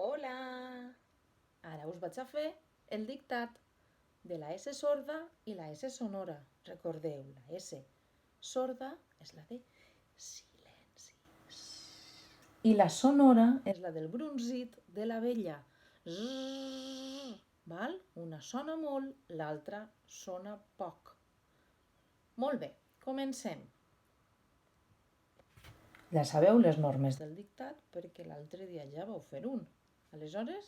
Hola! Ara us vaig a fer el dictat de la S sorda i la S sonora. Recordeu, la S sorda és la de silenci. I la sonora és la del brunzit de l'abella. Val? Una sona molt, l'altra sona poc. Molt bé, comencem. Ja sabeu les normes del dictat perquè l'altre dia ja vau fer un. Aleshores,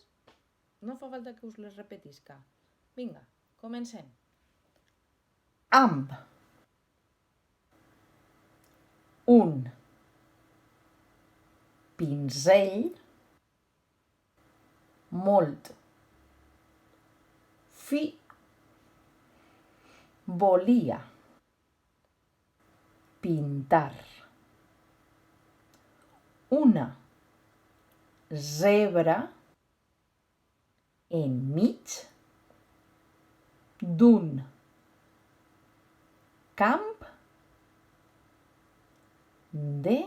no fa falta que us les repetisca. Vinga, comencem. Amb un pinzell molt fi volia pintar una zebra enmig d'un camp de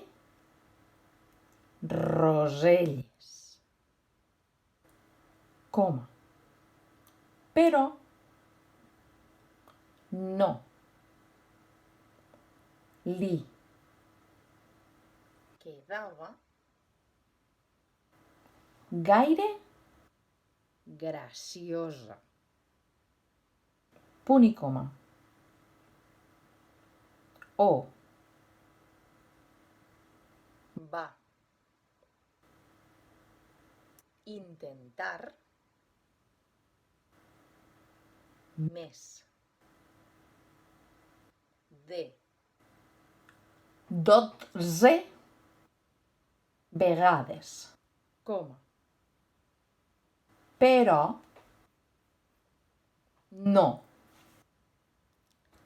roselles. Coma. Però no li quedava gaire graciosa. Punt i coma. O va intentar més de 12 vegades. Coma. Però no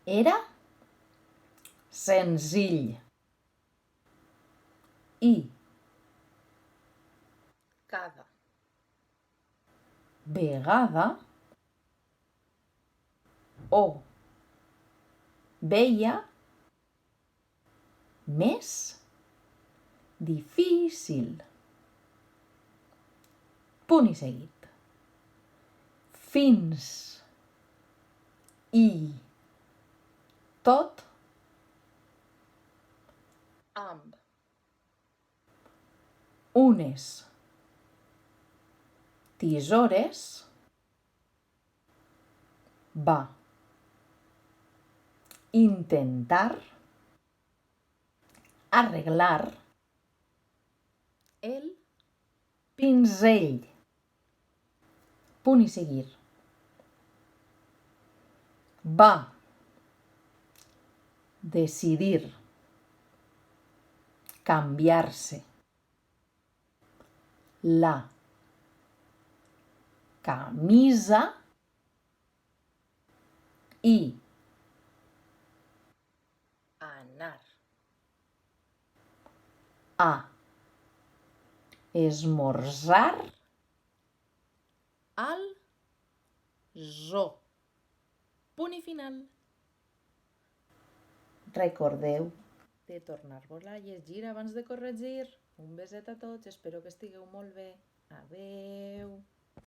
era senzill. I cada vegada ho veia més difícil. Punt i seguit. Fins i tot amb unes tisores va intentar arreglar el pinzell. Punt i seguir. Va decidir canviar-se la camisa i anar a esmorzar al zoo. Punt i final. Recordeu de tornar-vos-la a llegir abans de corregir. Un beset a tots, espero que estigueu molt bé. Adeu!